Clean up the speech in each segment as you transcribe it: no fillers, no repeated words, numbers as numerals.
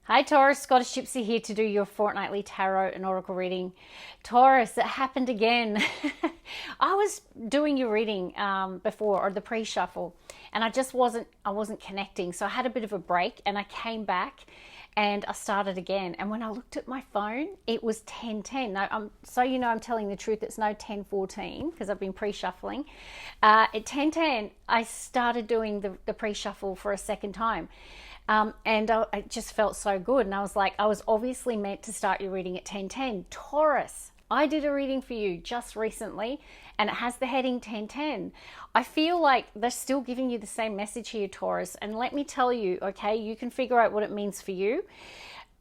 Hi Taurus, Scottish Gypsy here to do your fortnightly tarot and oracle reading. Taurus, it happened again. I was doing your reading before, or the pre-shuffle, and I wasn't connecting. So I had a bit of a break and I came back and I started again. And when I looked at my phone, it was 10:10. Now, so you know I'm telling the truth, it's no 10:14 because I've been pre-shuffling. At 10:10, I started doing the pre-shuffle for a second time. It just felt so good. And I was like, I was obviously meant to start your reading at 10:10. Taurus, I did a reading for you just recently and it has the heading 10:10. I feel like they're still giving you the same message here, Taurus. And let me tell you, okay, you can figure out what it means for you.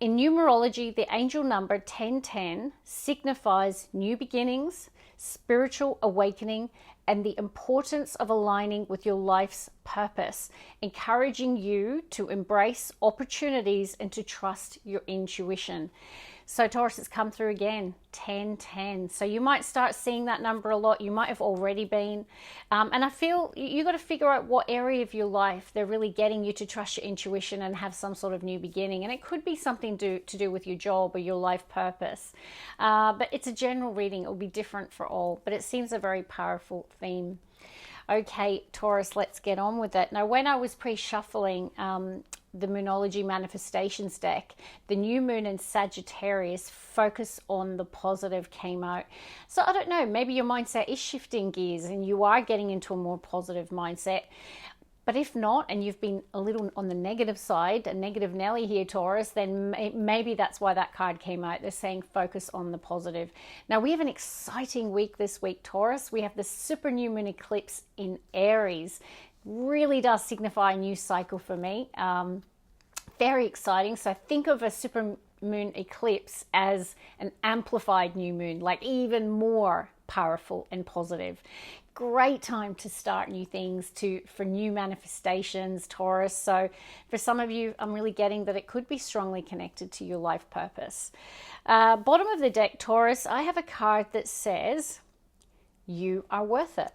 In numerology, the angel number 1010 signifies new beginnings, spiritual awakening, and the importance of aligning with your life's purpose, encouraging you to embrace opportunities and to trust your intuition. So Taurus, it's come through again, 1010. So you might start seeing that number a lot. You might have already been. And I feel you got to figure out what area of your life they're really getting you to trust your intuition and have some sort of new beginning. And it could be something to do with your job or your life purpose. But it's a general reading. It will be different for all. But it seems a very powerful theme. Okay, Taurus, let's get on with it. Now, when I was pre-shuffling the Moonology Manifestations deck, the new moon in Sagittarius, focus on the positive, came out. So I don't know, maybe your mindset is shifting gears and you are getting into a more positive mindset. But if not, and you've been a little on the negative side, a negative Nelly here, Taurus, then maybe that's why that card came out. They're saying focus on the positive. Now, we have an exciting week this week, Taurus. We have the super new moon eclipse in Aries. Really does signify a new cycle for me. Very exciting. So think of a super moon eclipse as an amplified new moon, like even more powerful and positive. Great time to start new things, for new manifestations, Taurus. So for some of you, I'm really getting that it could be strongly connected to your life purpose. Bottom of the deck, Taurus, I have a card that says, you are worth it.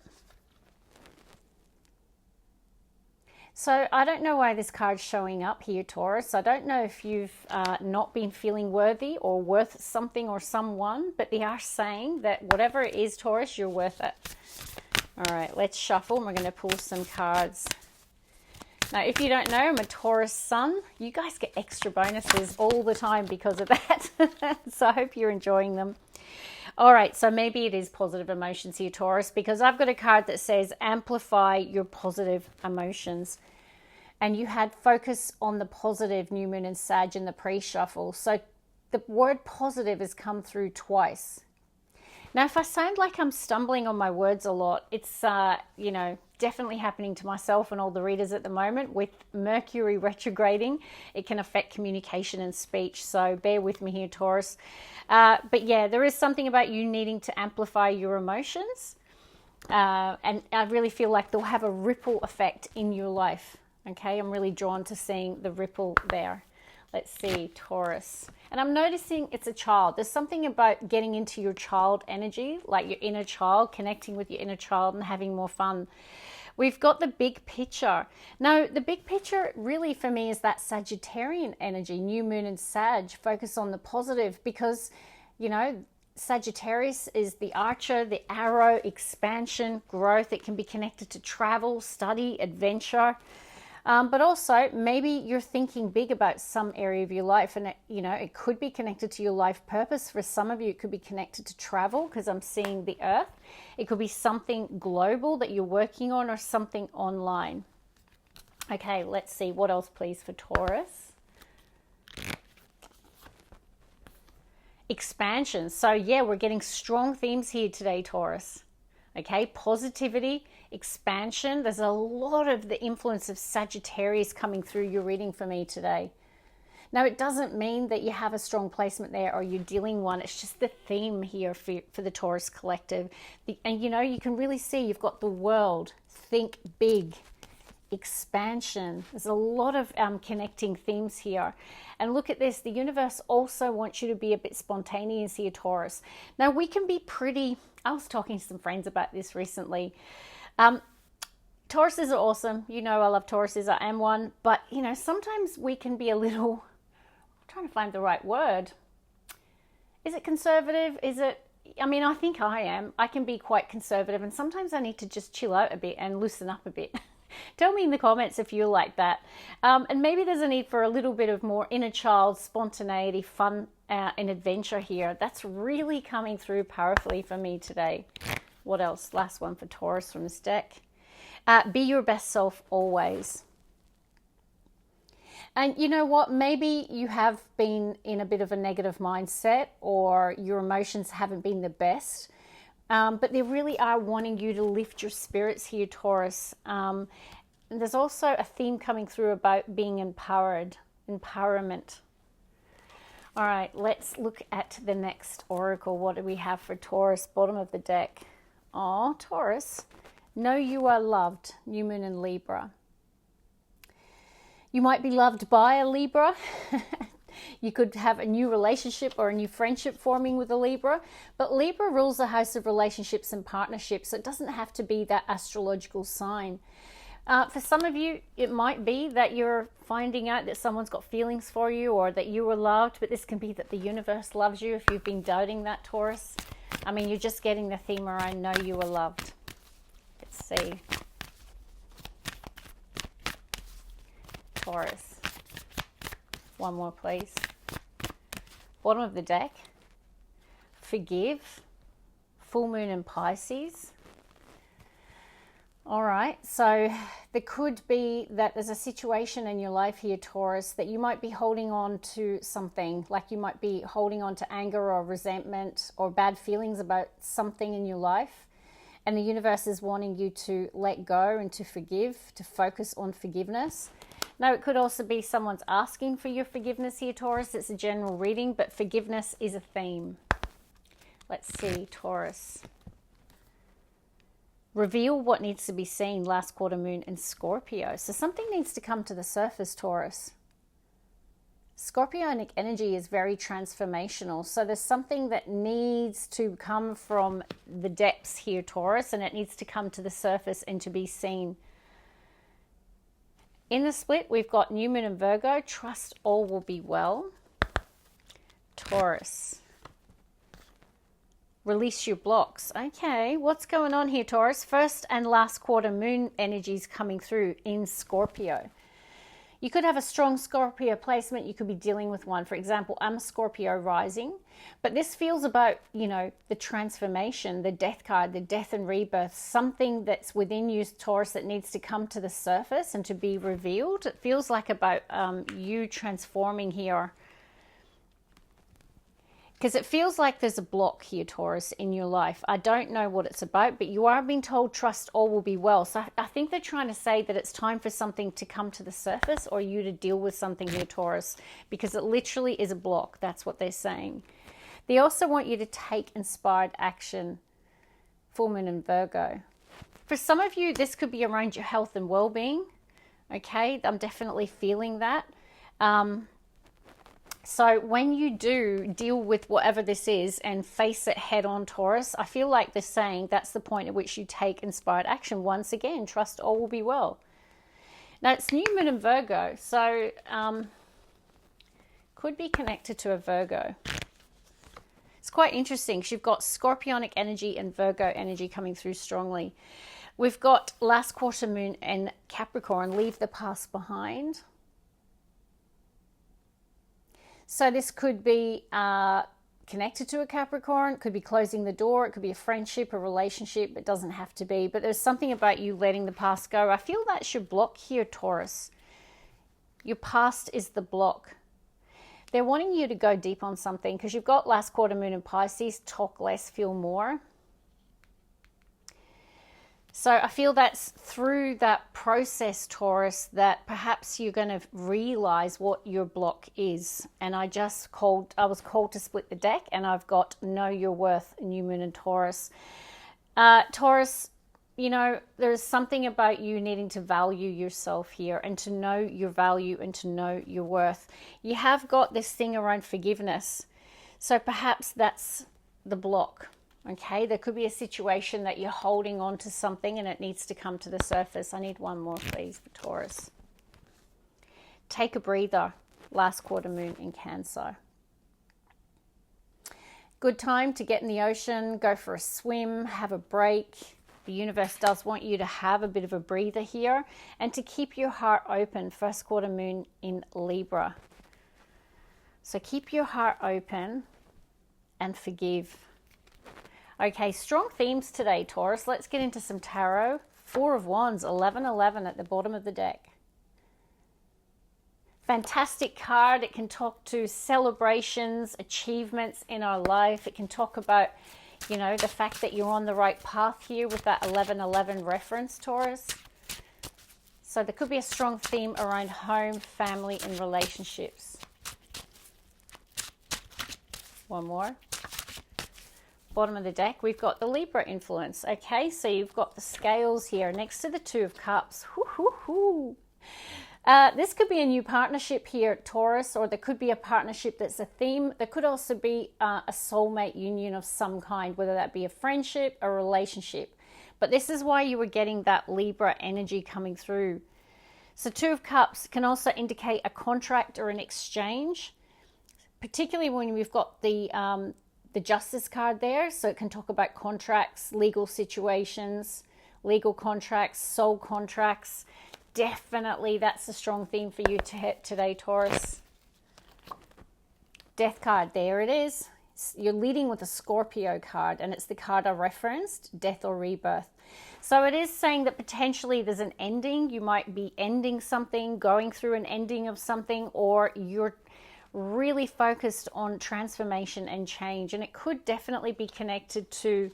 So I don't know why this card's showing up here, Taurus. I don't know if you've not been feeling worthy or worth something or someone, but they are saying that whatever it is, Taurus, you're worth it. All right, let's shuffle. We're going to pull some cards. Now, if you don't know, I'm a Taurus sun. You guys get extra bonuses all the time because of that. So I hope you're enjoying them. All right, so maybe it is positive emotions here, Taurus, because I've got a card that says amplify your positive emotions. And you had focus on the positive, new moon and Sag in the pre-shuffle. So the word positive has come through twice. Now, if I sound like I'm stumbling on my words a lot, it's, definitely happening to myself and all the readers at the moment. With Mercury retrograding, it can affect communication and speech. So bear with me here, Taurus. But yeah, there is something about you needing to amplify your emotions. And I really feel like they'll have a ripple effect in your life. Okay, I'm really drawn to seeing the ripple there. Let's see, Taurus. And I'm noticing it's a child. There's something about getting into your child energy, like your inner child, connecting with your inner child and having more fun. We've got the big picture. Now, the big picture really for me is that Sagittarian energy, new moon and Sag, focus on the positive because, Sagittarius is the archer, the arrow, expansion, growth. It can be connected to travel, study, adventure. But also maybe you're thinking big about some area of your life and, it could be connected to your life purpose. For some of you, it could be connected to travel because I'm seeing the earth. It could be something global that you're working on or something online. Okay, let's see. What else, please, for Taurus? Expansion. So, yeah, we're getting strong themes here today, Taurus. Okay, positivity, expansion. There's a lot of the influence of Sagittarius coming through your reading for me today. Now, it doesn't mean that you have a strong placement there or you're dealing one. It's just the theme here for the Taurus collective. And, you can really see you've got the world, think big, expansion. There's a lot of connecting themes here. And look at this. The universe also wants you to be a bit spontaneous here, Taurus. Now, we can be pretty... I was talking to some friends about this recently. Tauruses are awesome. I love Tauruses. I am one. But, sometimes we can be a little trying to find the right word. Is it conservative? Is it, I mean, I think I am. I can be quite conservative, and sometimes I need to just chill out a bit and loosen up a bit. Tell me in the comments if you're like that. And maybe there's a need for a little bit of more inner child spontaneity, fun, and adventure here. That's really coming through powerfully for me today. What else? Last one for Taurus from this deck. Be your best self always. And you know what? Maybe you have been in a bit of a negative mindset, or your emotions haven't been the best. But they really are wanting you to lift your spirits here, Taurus. And there's also a theme coming through about being empowered, empowerment. All right, let's look at the next oracle. What do we have for Taurus? Bottom of the deck. Oh, Taurus, know you are loved. New moon in Libra. You might be loved by a Libra. You could have a new relationship or a new friendship forming with a Libra. But Libra rules the house of relationships and partnerships. So it doesn't have to be that astrological sign. For some of you, it might be that you're finding out that someone's got feelings for you, or that you were loved. But this can be that the universe loves you if you've been doubting that, Taurus. I mean, you're just getting the theme around know you were loved. Let's see. Taurus. One more, please. Bottom of the deck. Forgive. Full moon in Pisces. All right, so there could be that there's a situation in your life here, Taurus, that you might be holding on to something, like you might be holding on to anger or resentment or bad feelings about something in your life. And the universe is wanting you to let go and to forgive, to focus on forgiveness. Now, it could also be someone's asking for your forgiveness here, Taurus. It's a general reading, but forgiveness is a theme. Let's see, Taurus. Reveal what needs to be seen, last quarter moon in Scorpio. So something needs to come to the surface, Taurus. Scorpionic energy is very transformational. So there's something that needs to come from the depths here, Taurus, and it needs to come to the surface and to be seen. In the split, we've got New Moon and Virgo. Trust all will be well. Taurus. Release your blocks. Okay, what's going on here, Taurus? First and last quarter moon energies coming through in Scorpio. You could have a strong Scorpio placement. You could be dealing with one. For example, I'm a Scorpio rising, but this feels about, you know, the transformation, the death card, the death and rebirth, something that's within you, Taurus, that needs to come to the surface and to be revealed. It feels like about you transforming here. Because it feels like there's a block here, Taurus, in your life. I don't know what it's about, but you are being told trust all will be well. So I think they're trying to say that it's time for something to come to the surface, or you to deal with something here, Taurus, because it literally is a block. That's what they're saying. They also want you to take inspired action. Full moon in Virgo. For some of you, this could be around your health and well-being. Okay, I'm definitely feeling that. So when you do deal with whatever this is and face it head on, Taurus, I feel like they're saying that's the point at which you take inspired action. Once again, trust all will be well. Now, it's New Moon in Virgo, so could be connected to a Virgo. It's quite interesting because you've got Scorpionic energy and Virgo energy coming through strongly. We've got last quarter moon in Capricorn, leave the past behind. So this could be connected to a Capricorn. It could be closing the door. It could be a friendship, a relationship. It doesn't have to be. But there's something about you letting the past go. I feel that's your block here, Taurus. Your past is the block. They're wanting you to go deep on something because you've got last quarter moon in Pisces, talk less, feel more. So I feel that's through that process, Taurus, that perhaps you're going to realize what your block is. And I was called to split the deck, and I've got Know Your Worth, New Moon and Taurus. Taurus, you know, there's something about you needing to value yourself here and to know your value and to know your worth. You have got this thing around forgiveness. So perhaps that's the block. Okay, there could be a situation that you're holding on to something and it needs to come to the surface. I need one more, please, for Taurus. Take a breather. last quarter moon in Cancer. Good time to get in the ocean, go for a swim, have a break. The universe does want you to have a bit of a breather here and to keep your heart open. First quarter moon in Libra. So keep your heart open and forgive. Okay, strong themes today, Taurus. Let's get into some tarot. Four of Wands, 1111 at the bottom of the deck. Fantastic card. It can talk to celebrations, achievements in our life. It can talk about, you know, the fact that you're on the right path here with that 1111 reference, Taurus. So there could be a strong theme around home, family, and relationships. One more. Bottom of the deck, we've got the Libra influence. Okay, so you've got the scales here next to the Two of Cups. This could be a new partnership here, Taurus, or there could be a partnership that's a theme. There could also be a soulmate union of some kind, whether that be a friendship, a relationship. But this is why you were getting that Libra energy coming through. So Two of Cups can also indicate a contract or an exchange, particularly when we've got the Justice card there. So it can talk about contracts, legal situations, legal contracts, soul contracts. Definitely that's a strong theme for you today, Taurus. Death card, there it is. You're leading with a Scorpio card, and it's the card I referenced, death or rebirth. So it is saying that potentially there's an ending. You might be ending something, going through an ending of something, or you're really focused on transformation and change. And it could definitely be connected to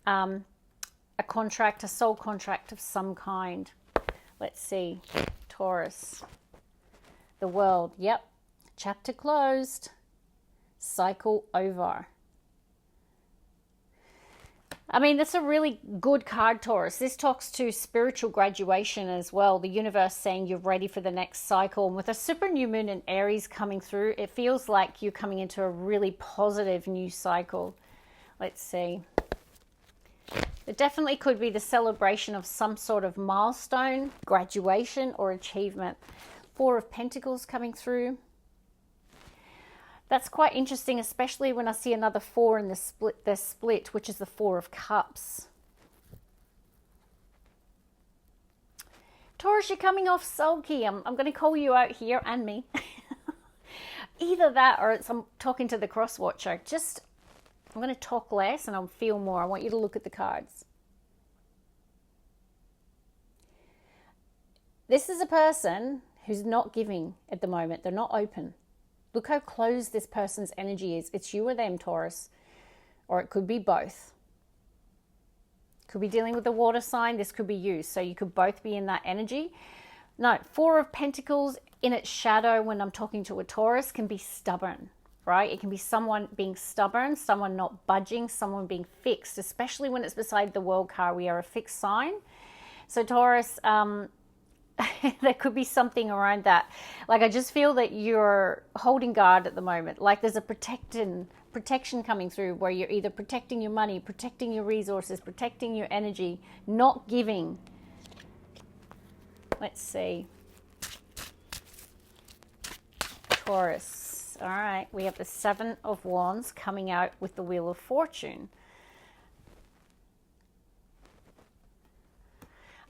a contract, a soul contract of some kind. Let's see, Taurus, the World, yep, chapter closed, cycle over. I mean, that's a really good card, Taurus. This talks to spiritual graduation as well. The universe saying you're ready for the next cycle. And with a super new moon in Aries coming through, it feels like you're coming into a really positive new cycle. Let's see. It definitely could be the celebration of some sort of milestone, graduation, or achievement. Four of Pentacles coming through. That's quite interesting, especially when I see another four in the split, which is the Four of Cups. Taurus, you're coming off sulky. I'm going to call you out here, and me. Either that or I'm talking to the cross watcher. I'm going to talk less and I'll feel more. I want you to look at the cards. This is a person who's not giving at the moment. They're not open. Look how closed this person's energy is. It's you or them, Taurus. Or it could be both. Could be dealing with the water sign. This could be you. So you could both be in that energy. No, Four of Pentacles in its shadow when I'm talking to a Taurus can be stubborn. Right? It can be someone being stubborn, someone not budging, someone being fixed, especially when it's beside the World card. We are a fixed sign. So Taurus, there could be something around that. Like, I just feel that you're holding guard at the moment. Like there's a protection coming through where you're either protecting your money, protecting your resources, protecting your energy, not giving. Let's see. Taurus. All right, we have the Seven of Wands coming out with the Wheel of Fortune.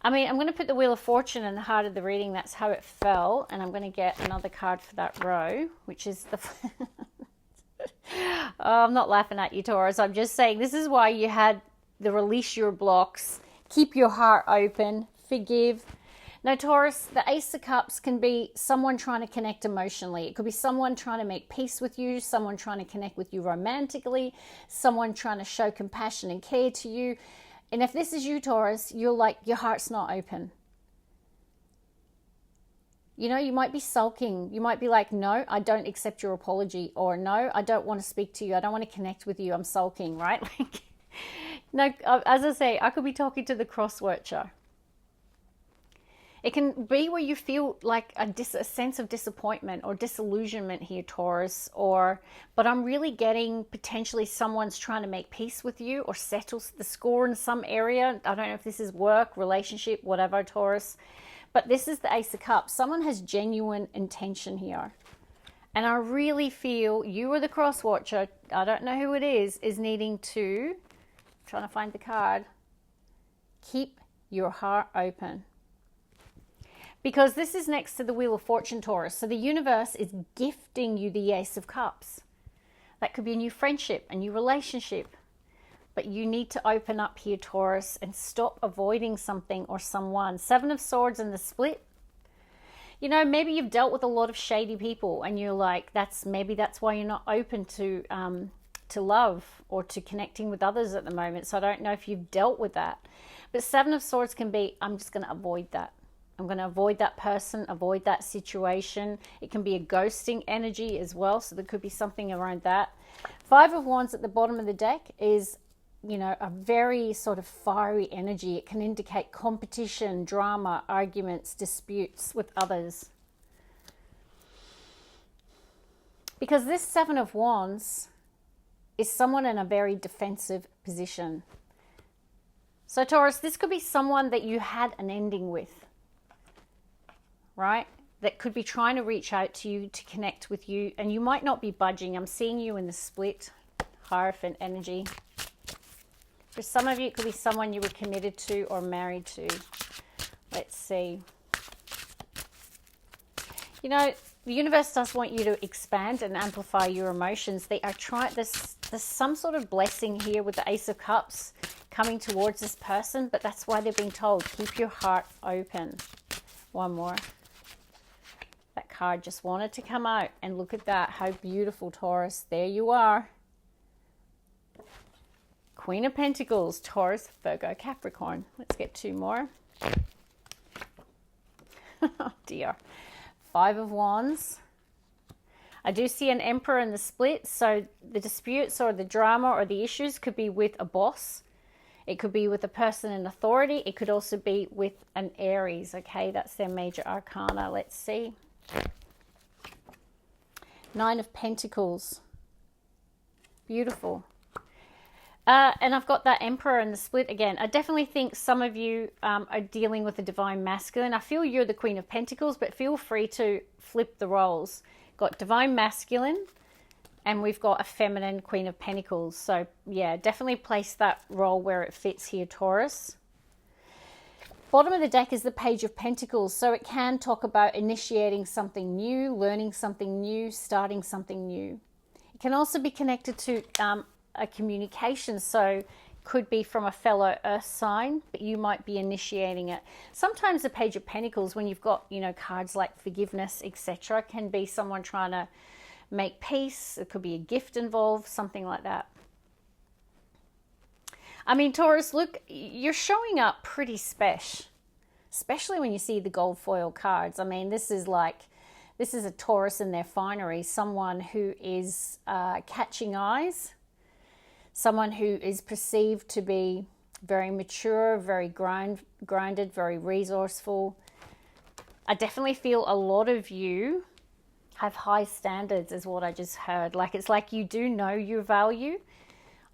I mean, I'm going to put the Wheel of Fortune in the heart of the reading. That's how it fell. And I'm going to get another card for that row, which is the... Oh, I'm not laughing at you, Taurus. I'm just saying this is why you had the release your blocks, keep your heart open, forgive. Now, Taurus, the Ace of Cups can be someone trying to connect emotionally. It could be someone trying to make peace with you, someone trying to connect with you romantically, someone trying to show compassion and care to you. And if this is you, Taurus, you're like, your heart's not open. You know, you might be sulking. You might be like, no, I don't accept your apology. Or no, I don't want to speak to you. I don't want to connect with you. I'm sulking, right? Like, no, as I say, I could be talking to the cross watcher. It can be where you feel like a sense of disappointment or disillusionment here, Taurus. But I'm really getting potentially someone's trying to make peace with you or settle the score in some area. I don't know if this is work, relationship, whatever, Taurus. But this is the Ace of Cups. Someone has genuine intention here. And I really feel you or the cross watcher, I don't know who it is needing to, trying to find the card, keep your heart open. Because this is next to the Wheel of Fortune, Taurus. So the universe is gifting you the Ace of Cups. That could be a new friendship, a new relationship. But you need to open up here, Taurus, and stop avoiding something or someone. Seven of Swords in the split. You know, maybe you've dealt with a lot of shady people and you're like, maybe that's why you're not open to love or to connecting with others at the moment. So I don't know if you've dealt with that. But Seven of Swords can be, I'm just going to avoid that. I'm going to avoid that person, avoid that situation. It can be a ghosting energy as well. So there could be something around that. Five of Wands at the bottom of the deck is, you know, a very sort of fiery energy. It can indicate competition, drama, arguments, disputes with others. Because this Seven of Wands is someone in a very defensive position. So Taurus, this could be someone that you had an ending with, right? That could be trying to reach out to you, to connect with you, and you might not be budging. I'm seeing you in the split, Hierophant energy. For some of you, it could be someone you were committed to or married to. Let's see. You know, the universe does want you to expand and amplify your emotions. They are trying, there's some sort of blessing here with the Ace of Cups coming towards this person, but that's why they're being told, keep your heart open. One more. That card just wanted to come out, and look at that. How beautiful, Taurus. There you are. Queen of Pentacles, Taurus, Virgo, Capricorn. Let's get two more. Oh dear. Five of Wands. I do see an Emperor in the split. So the disputes or the drama or the issues could be with a boss. It could be with a person in authority. It could also be with an Aries. Okay, that's their major arcana. Let's see. Nine of Pentacles. Beautiful. And I've got that Emperor in the split again. I definitely think some of you are dealing with the Divine Masculine. I feel you're the Queen of Pentacles, but feel free to flip the roles. Got Divine Masculine, and we've got a feminine Queen of Pentacles. So yeah, definitely place that role where it fits here, Taurus. Bottom of the deck is the Page of Pentacles. So it can talk about initiating something new, learning something new, starting something new. It can also be connected to a communication, so could be from a fellow earth sign, but you might be initiating it. Sometimes the Page of Pentacles, when you've got, you know, cards like forgiveness, etc., can be someone trying to make peace. It could be a gift involved, something like that. I mean, Taurus, look, you're showing up pretty especially when you see the gold foil cards. I mean, this is a Taurus in their finery, someone who is catching eyes, someone who is perceived to be very mature, very grounded, very resourceful. I definitely feel a lot of you have high standards, is what I just heard. Like, it's like you do know your value.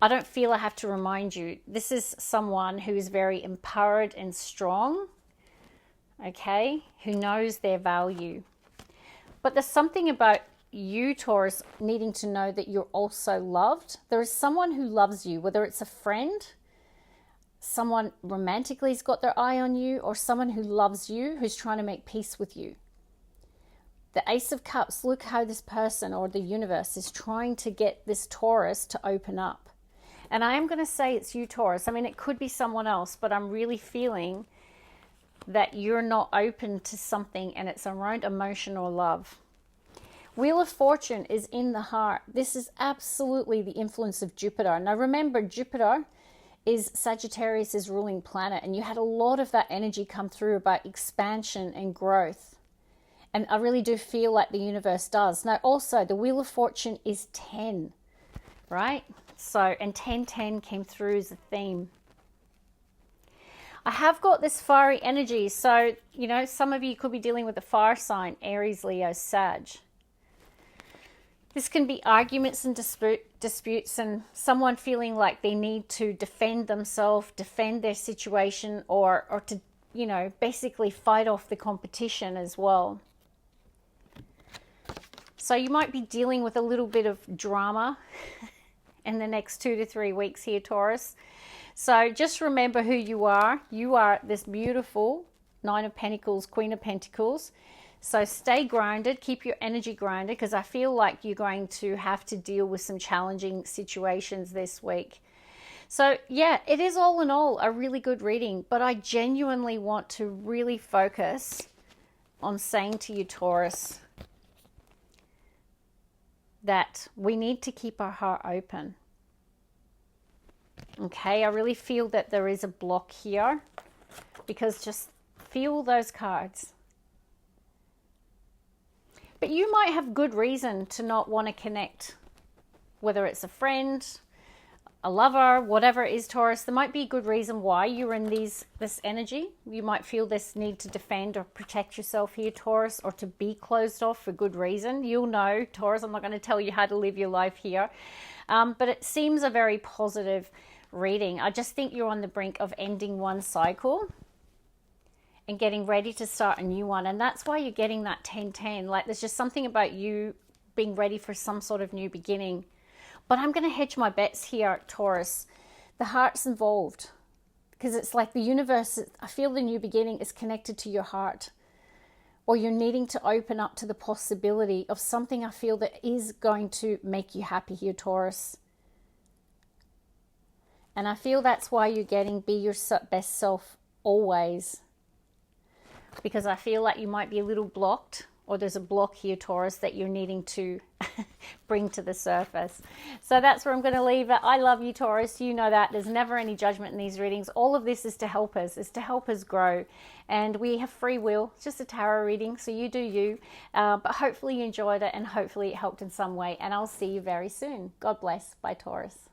I don't feel I have to remind you. This is someone who is very empowered and strong, okay, who knows their value. But there's something about you, Taurus, needing to know that you're also loved. There is someone who loves you, whether it's a friend, someone romantically has got their eye on you, or someone who loves you, who's trying to make peace with you. The Ace of Cups, look how this person or the universe is trying to get this Taurus to open up. And I am going to say it's you, Taurus. I mean, it could be someone else, but I'm really feeling that you're not open to something, and it's around emotion or love. Wheel of Fortune is in the heart. This is absolutely the influence of Jupiter. Now remember, Jupiter is Sagittarius' ruling planet, and you had a lot of that energy come through about expansion and growth. And I really do feel like the universe does. Now also, the Wheel of Fortune is 10, right? So, and 1010 came through as a theme. I have got this fiery energy. So, you know, some of you could be dealing with a fire sign, Aries, Leo, Sag. This can be arguments and disputes, and someone feeling like they need to defend themselves, defend their situation, or to, you know, basically fight off the competition as well. So you might be dealing with a little bit of drama in the next 2 to 3 weeks here, Taurus. So just remember who you are. You are this beautiful Nine of Pentacles, Queen of Pentacles. So stay grounded, keep your energy grounded, because I feel like you're going to have to deal with some challenging situations this week. So yeah, it is all in all a really good reading, but I genuinely want to really focus on saying to you, Taurus, that we need to keep our heart open. Okay, I really feel that there is a block here, because just feel those cards. But you might have good reason to not want to connect, whether it's a friend, a lover, whatever it is, Taurus. There might be a good reason why you're in this energy. You might feel this need to defend or protect yourself here, Taurus, or to be closed off for good reason. You'll know, Taurus. I'm not going to tell you how to live your life here. But it seems a very positive reading. I just think you're on the brink of ending one cycle and getting ready to start a new one. And that's why you're getting that 10-10. Like, there's just something about you being ready for some sort of new beginning. But I'm going to hedge my bets here, Taurus. The heart's involved, because it's like the universe, I feel the new beginning is connected to your heart, or you're needing to open up to the possibility of something I feel that is going to make you happy here, Taurus. And I feel that's why you're getting be your best self always, because I feel like you might be a little blocked, or there's a block here, Taurus, that you're needing to bring to the surface. So that's where I'm going to leave it. I love you, Taurus. You know that. There's never any judgment in these readings. All of this is to help us, grow. And we have free will. It's just a tarot reading, so you do you. But hopefully you enjoyed it, and hopefully it helped in some way. And I'll see you very soon. God bless. Bye, Taurus.